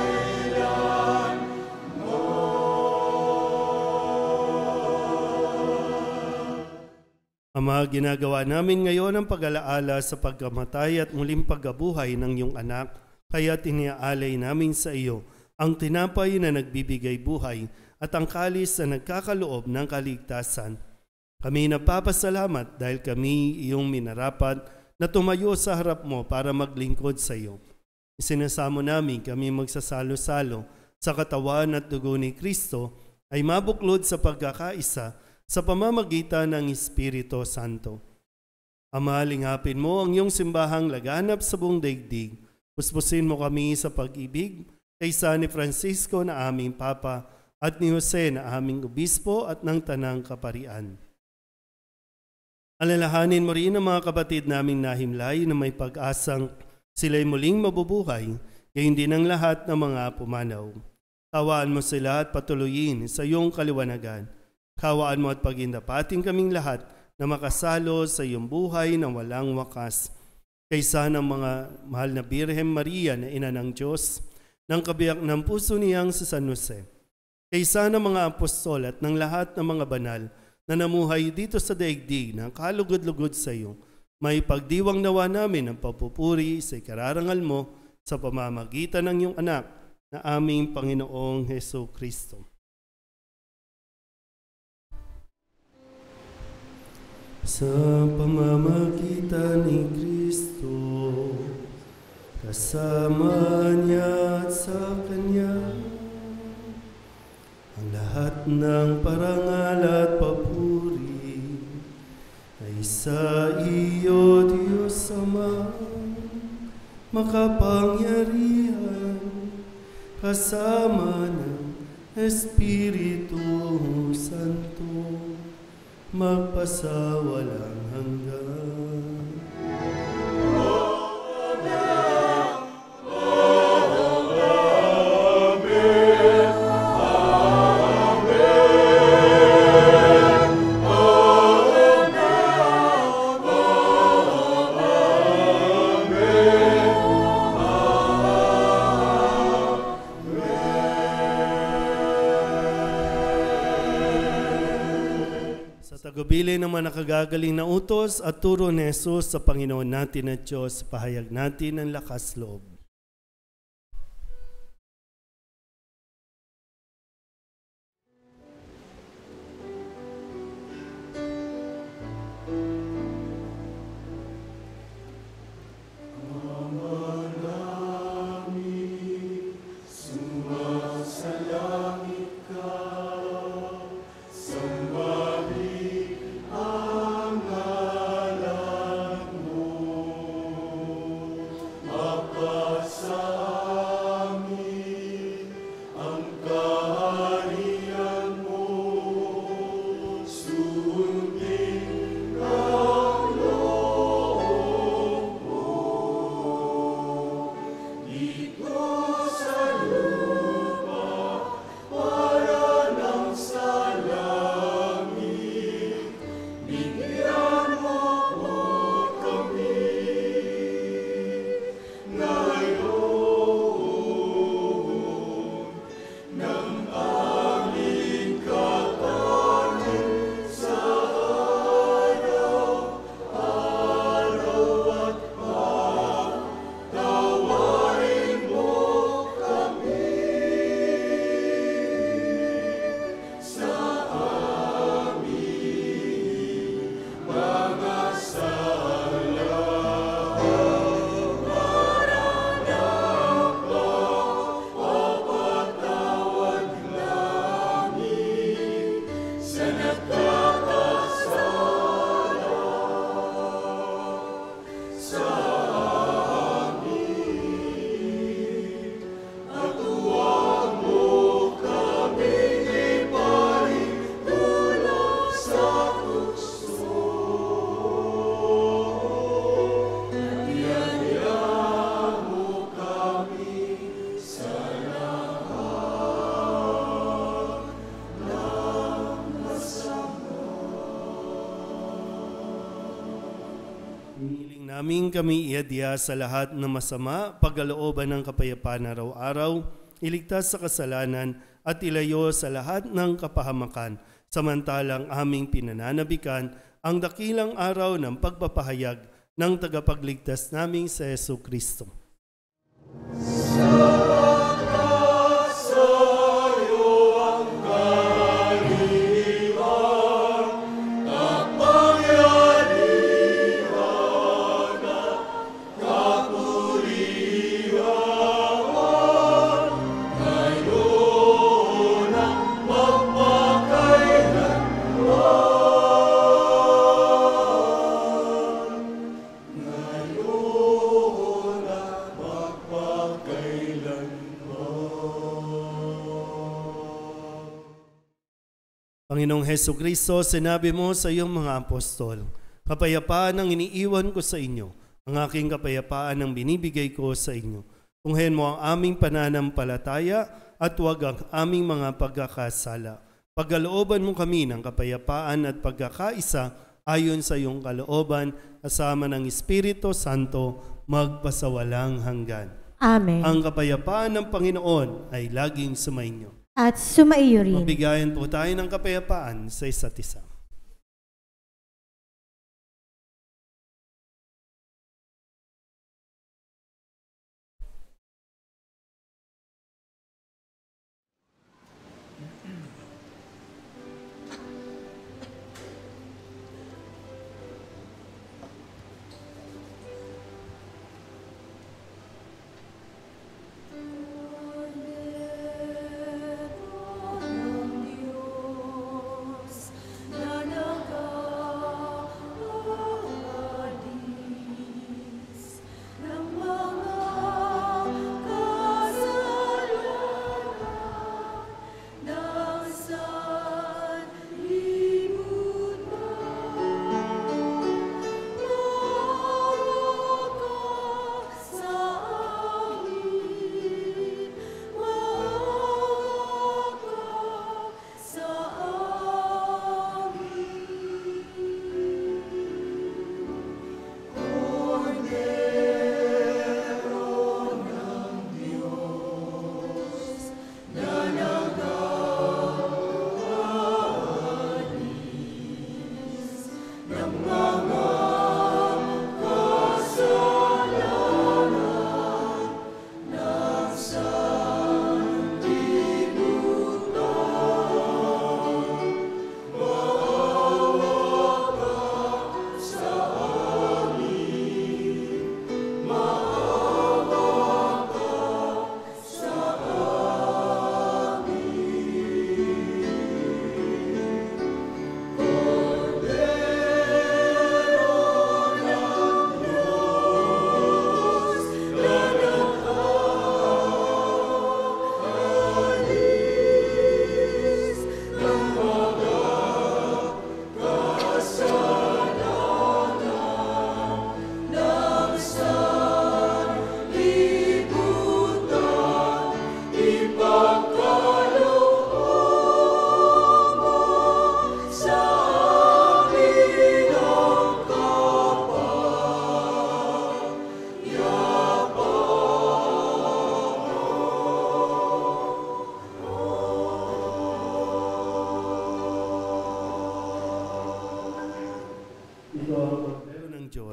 Ama, ginagawa namin ngayon ang pag-alaala sa pagkamatay at muling pagkabuhay ng iyong anak, kaya tiniaalay namin sa iyo ang tinapay na nagbibigay buhay at ang kalis na nagkakaloob ng kaligtasan. Kami napapasalamat dahil kami iyong minarapat na tumayo sa harap mo para maglingkod sa iyo. Isinasamo namin kami magsasalo-salo sa katawan at dugo ni Kristo ay mabuklod sa pagkakaisa sa pamamagitan ng Espiritu Santo. Ama, lingapin mo ang iyong simbahang laganap sa buong daigdig. Puspusin mo kami sa pag-ibig kaysa ni Francisco na aming Papa at ni Jose na aming Obispo at ng Tanang Kaparian. Alalahanin mo rin ang mga kapatid naming nahimlay na may pag-asang sila'y muling mabubuhay, gayon din ang lahat ng mga pumanaw. Tawaan mo sila at patuloyin sa iyong kaliwanagan. Kawaan mo at pagindapating kaming lahat na makasalo sa iyong buhay na walang wakas. Kaysa ng mga mahal na Birhen Maria na ina ng Diyos, ng kabiyak ng puso niyang si San Jose. Kaysa ng mga apostol at ng lahat ng mga banal na namuhay dito sa daigdig ng kalugod-lugod sa iyo, may pagdiwang nawa namin ang papupuri sa ikararangal mo sa pamamagitan ng iyong anak na aming Panginoong Hesu Kristo. Sa pamamagitan ni Kristo, kasama niya at sa Kanya, ang lahat ng parangal at papuri ay sa iyo, Diyos Ama, makapangyarihan, kasama ng Espiritu Santo, magpasawalang hanggan. Tagubilin ng mga nakagagaling na utos at turo ni Jesus sa Panginoon natin at Diyos, pahayag natin ang lakas loob. Ama namin, namin kami iadya sa lahat ng masama, pagkalooban ng kapayapaan araw-araw, iligtas sa kasalanan at ilayo sa lahat ng kapahamakan, samantalang aming pinananabikan ang dakilang araw ng pagpapahayag ng tagapagligtas naming sa Yesu Kristo. Panginoong Heso Kristo, sinabi mo sa iyong mga apostol, kapayapaan ang iniiwan ko sa inyo, ang aking kapayapaan ang binibigay ko sa inyo. Tunghayan mo ang aming pananampalataya at huwag ang aming mga pagkakasala. Pagkalooban mo kami ng kapayapaan at pagkakaisa ayon sa iyong kalooban, kasama ng Espiritu Santo, magpasawalang hanggan. Amen. Ang kapayapaan ng Panginoon ay laging sumainyo. At sumaiyo rin. Mabigayan po tayo ng kapayapaan sa isa't isa.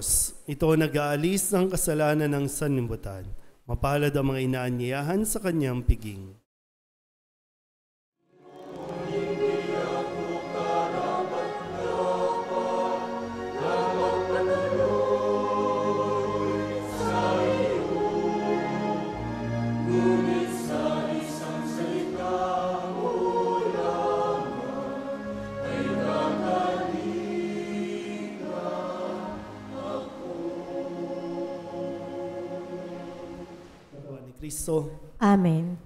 Diyos. Ito nag-aalis ng kasalanan ng sanlibutan. Mapalad ang mga inaanyayahan sa kanyang piging. Kristo. Amen.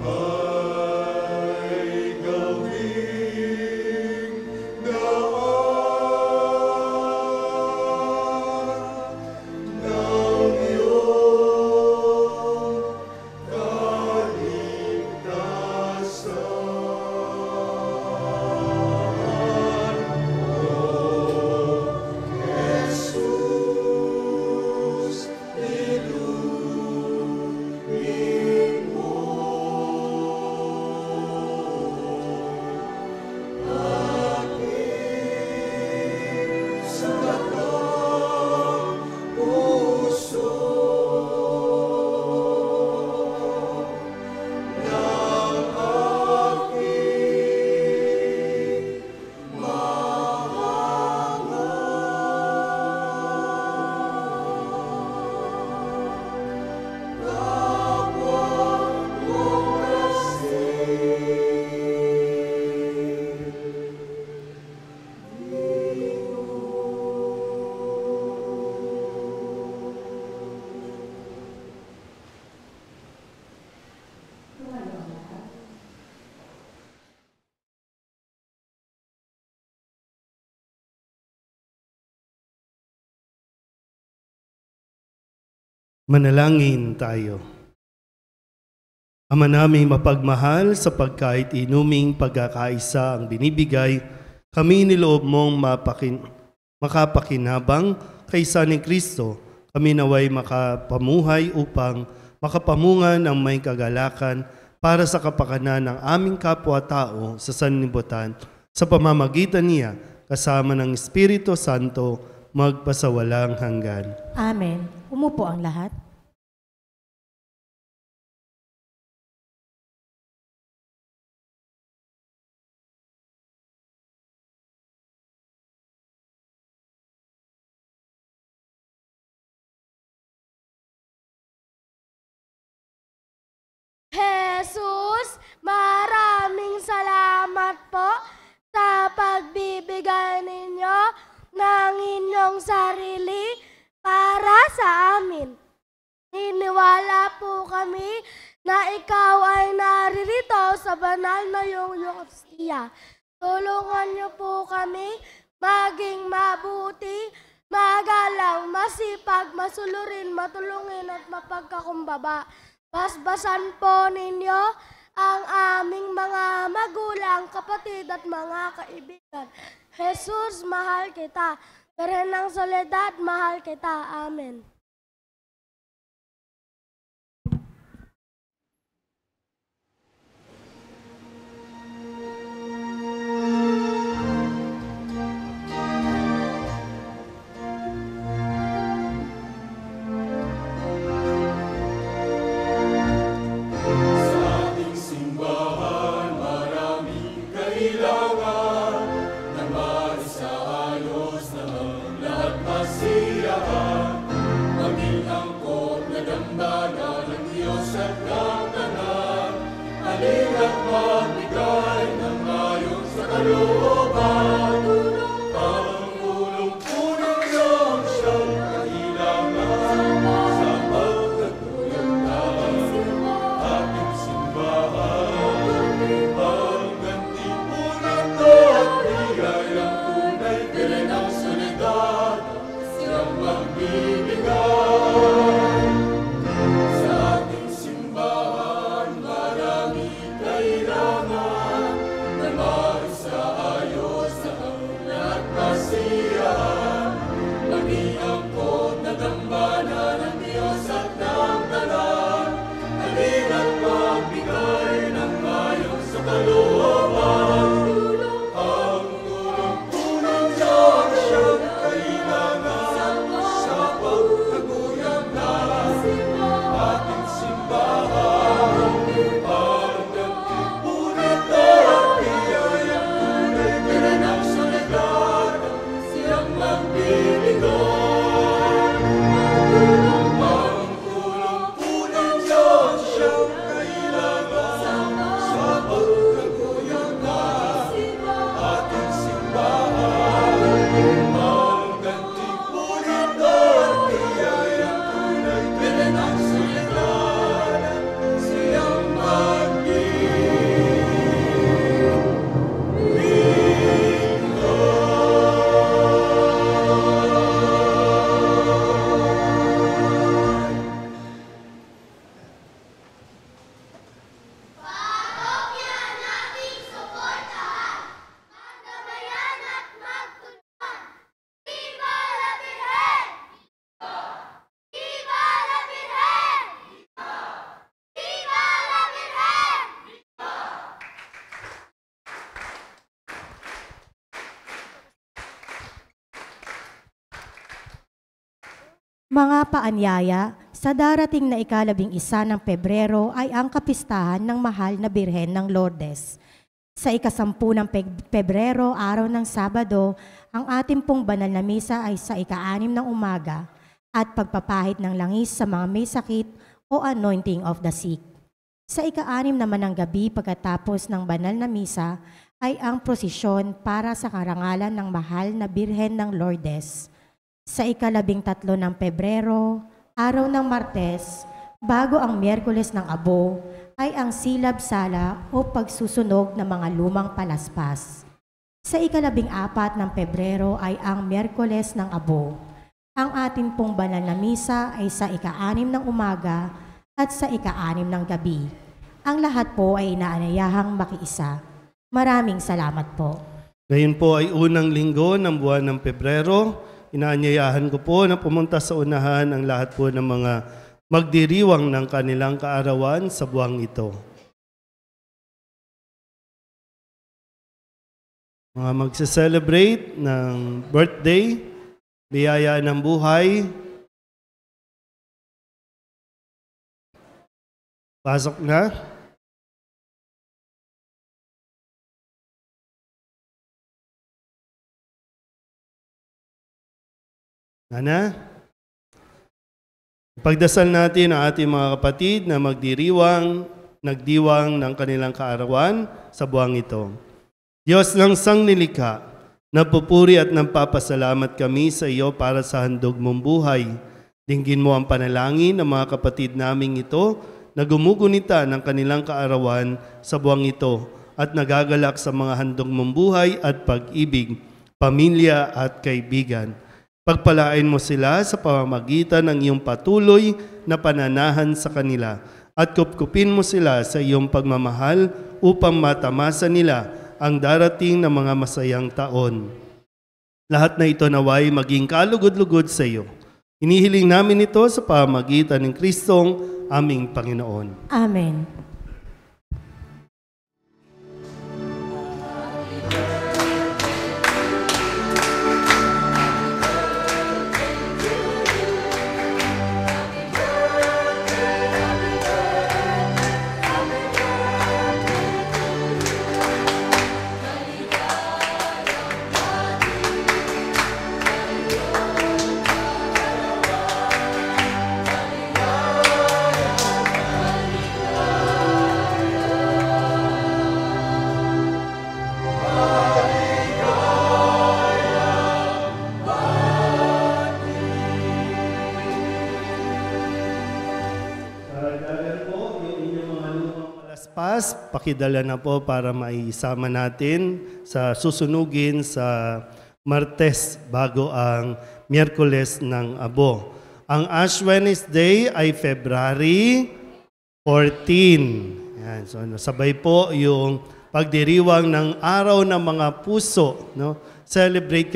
ay gawing daan ng iyong kaligtasan. Jesus, ilumin mo aking sabatang puso ng aking Manalangin tayo. Ama naming mapagmahal, sapagkat inuming pagkakaisa ang binibigay, kami niloob mong makapakinabang kaysa ni Kristo. Kami naway makapamuhay upang makapamungan ng may kagalakan para sa kapakanan ng aming kapwa-tao sa sanlibutan sa pamamagitan niya kasama ng Espiritu Santo magpasawalang hanggan. Amen. Umupo ang lahat. Jesus, maraming salamat po sa pagbibigay ninyo ng inyong sarili para sa amin. Niniwala po kami na ikaw ay naririto sa banal na iyong Eucharistia. Tulungan niyo po kami maging mabuti, magalang, masipag, masulurin, matulungin at mapagkakumbaba. Basbasan po ninyo ang aming mga magulang, kapatid at mga kaibigan. Jesus, mahal kita. Pero ng Soledad, mahal kita. Amen. Kailangan na marisa ayo Mga paanyaya, sa darating na ika-11 ng Pebrero ay ang kapistahan ng mahal na Birhen ng Lourdes. Sa ika-10 ng Pebrero, araw ng Sabado, ang ating pong banal na misa ay sa ika-6 ng umaga at pagpapahid ng langis sa mga may sakit o anointing of the sick. Sa ika-6 naman ng gabi pagkatapos ng banal na misa ay ang prosesyon para sa karangalan ng mahal na Birhen ng Lourdes. Sa ika-13 ng Pebrero, araw ng Martes, bago ang Miyerkules ng Abo, ay ang silab-sala o pagsusunog ng mga lumang palaspas. Sa ika-14 ng Pebrero ay ang Miyerkules ng Abo. Ang ating pong banal na misa ay sa ika-6 ng umaga at sa ika-6 ng gabi. Ang lahat po ay inaanayahang makiisa. Maraming salamat po. Ngayon po ay unang linggo ng buwan ng Pebrero. Inaanyayahan ko po na pumunta sa unahan ang lahat po ng mga magdiriwang ng kanilang kaarawan sa buwang ito. Mga magse-celebrate ng birthday, biyaya ng buhay, pasok na. Ana? Pagdasal natin ang ating mga kapatid na nagdiwang ng kanilang kaarawan sa buwang ito. Diyos ng sangnilikha, napupuri at nagpapasalamat kami sa iyo para sa handog mong buhay. Dinggin mo ang panalangin ng mga kapatid naming ito na gumugunita ng kanilang kaarawan sa buwang ito at nagagalak sa mga handog mong buhay at pag-ibig, pamilya at kaibigan. Pagpalain mo sila sa pamamagitan ng iyong patuloy na pananahan sa kanila at kupkupin mo sila sa iyong pagmamahal upang matamasa nila ang darating na mga masayang taon. Lahat na ito naway maging kalugod-lugod sa iyo. Inihiling namin ito sa pamamagitan ng Kristong aming Panginoon. Amen. Pakidala na po para maisama natin sa susunugin sa Martes bago ang Miyerkules ng Abo. Ang Ash Wednesday ay February 14. Yan, so sabay po yung pagdiriwang ng Araw ng Mga Puso. No? Celebrate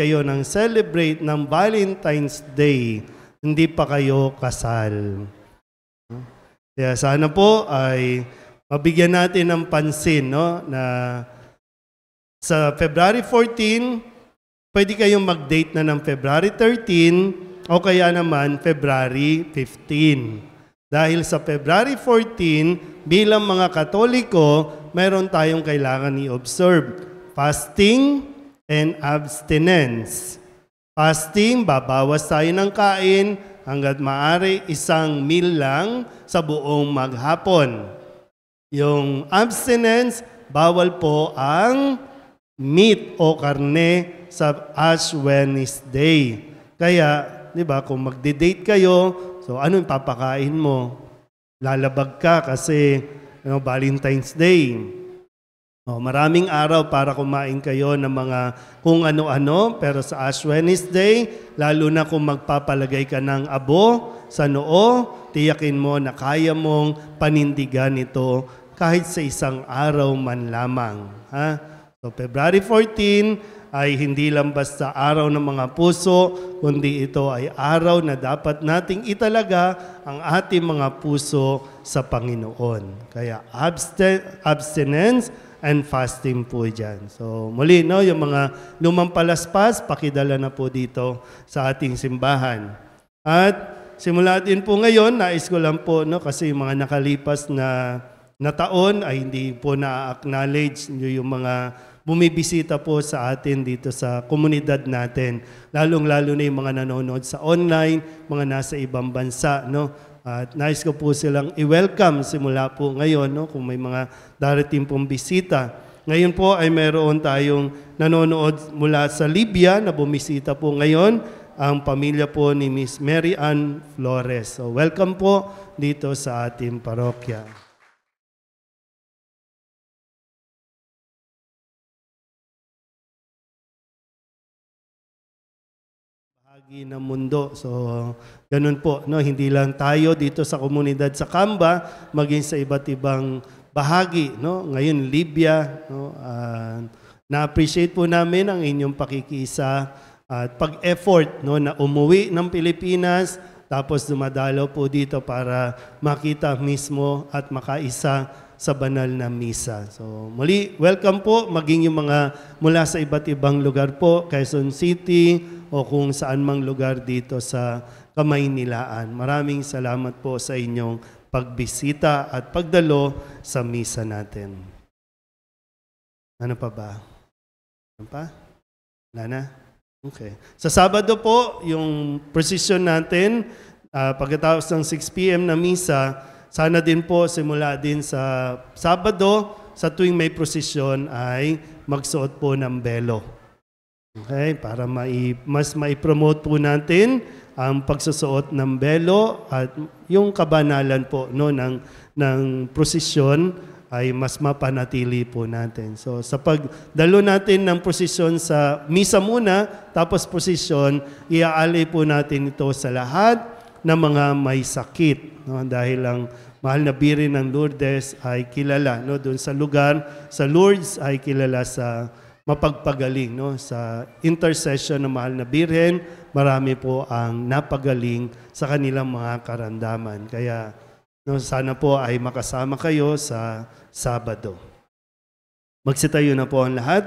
ng Valentine's Day. Hindi pa kayo kasal. Kaya sana po ay mabigyan natin ng pansin, no, na sa February 14, pwede kayong mag-date na ng February 13 o kaya naman February 15. Dahil sa February 14, bilang mga Katoliko, meron tayong kailangan i-observe. Fasting and abstinence. Fasting, babawas tayo ng kain hanggat maaari 1 meal lang sa buong maghapon. Yung abstinence, bawal po ang meat o karne sa Ash Wednesday. Kaya, di ba, kung magde-date kayo, so ano yung papakain mo? Lalabag ka kasi Valentine's Day. Maraming araw para kumain kayo ng mga kung ano-ano, pero sa Ash Wednesday, lalo na kung magpapalagay ka ng abo sa noo, tiyakin mo na kaya mong panindigan ito kahit sa isang araw man lamang. Ha? So February 14 ay hindi lang basta araw ng mga puso, kundi ito ay araw na dapat nating italaga ang ating mga puso sa Panginoon. Kaya abstinence and fasting po dyan. So muli, no, yung mga lumang palaspas, pakidala na po dito sa ating simbahan. At simula din po ngayon, nais ko lang po, no, kasi yung mga nakalipas na taon ay hindi po na-acknowledge yung mga bumibisita po sa atin dito sa komunidad natin. Lalong-lalo na yung mga nanonood sa online, mga nasa ibang bansa, no. At nais ko po silang i-welcome simula po ngayon, no, kung may mga darating pong bisita. Ngayon po ay mayroon tayong nanonood mula sa Libya na bumisita po ngayon, ang pamilya po ni Miss Mary Ann Flores. So welcome po dito sa ating parokya. Bahagi ng mundo. So ganun po, no, hindi lang tayo dito sa komunidad sa Kamba, maging sa iba't ibang bahagi, no. Ngayon Libya, no, na-appreciate po namin ang inyong pakikisa at pag-effort, no, na umuwi ng Pilipinas tapos dumadalaw po dito para makita mismo at makaisa sa banal na misa. So muli, welcome po maging yung mga mula sa iba't ibang lugar po, Quezon City o kung saan mang lugar dito sa Kamaynilaan. Maraming salamat po sa inyong pagbisita at pagdalo sa misa natin. Ano pa ba? Ano pa? Wala na? Okay. Sa Sabado po, yung procession natin, pagkatapos ng 6 p.m. na misa, sana din po simula din sa Sabado, sa tuwing may procession ay magsuot po ng belo. Okay? Para mas mai-promote po natin ang pagsusuot ng belo at yung kabanalan po, no, ng procession ay mas mapanatili po natin. So sa pagdalo natin ng prosesyon sa misa muna, tapos prosesyon, iaalay po natin ito sa lahat ng mga may sakit. No? Dahil ang mahal na Birhen ng Lourdes ay kilala, no? Doon sa lugar, sa Lourdes ay kilala sa mapagpagaling. No? Sa intercession ng mahal na Birhen, marami po ang napagaling sa kanilang mga karamdaman. Kaya no, sana po ay makasama kayo sa Sabado. Magsitayo na po ang lahat.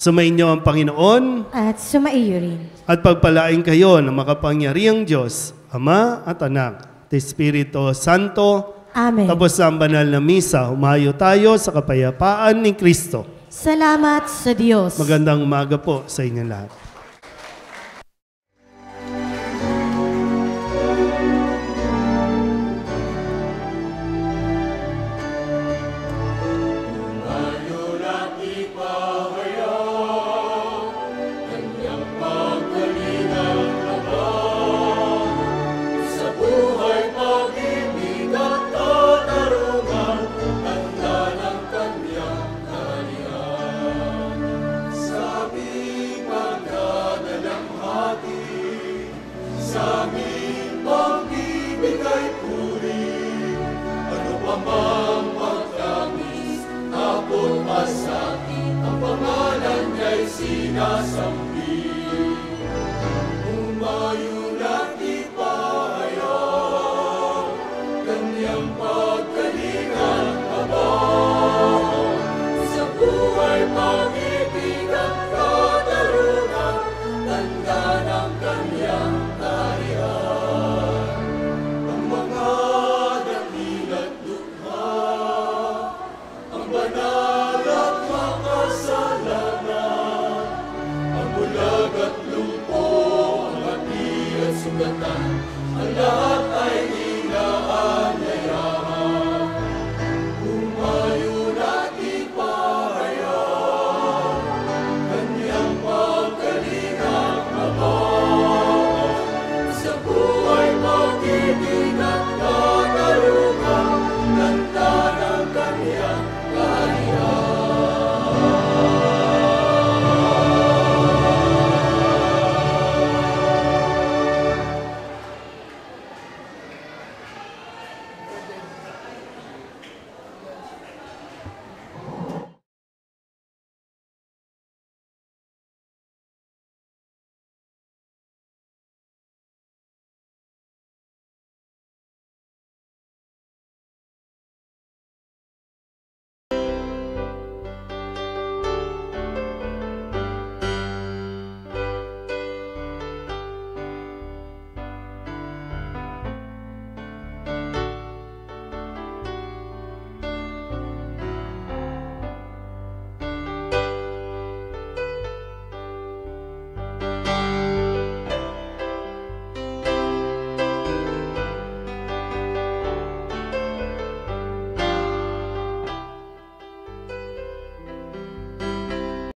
Sumainyo ang Panginoon At sumaiyo rin. at pagpalain kayo ng makapangyarihang Diyos, Ama at Anak, at Espiritu Santo. Amen. Tapos ang banal na misa, humayo tayo sa kapayapaan ni Kristo. Salamat sa Diyos. Magandang umaga po sa inyo lahat. Ganda ng kanyang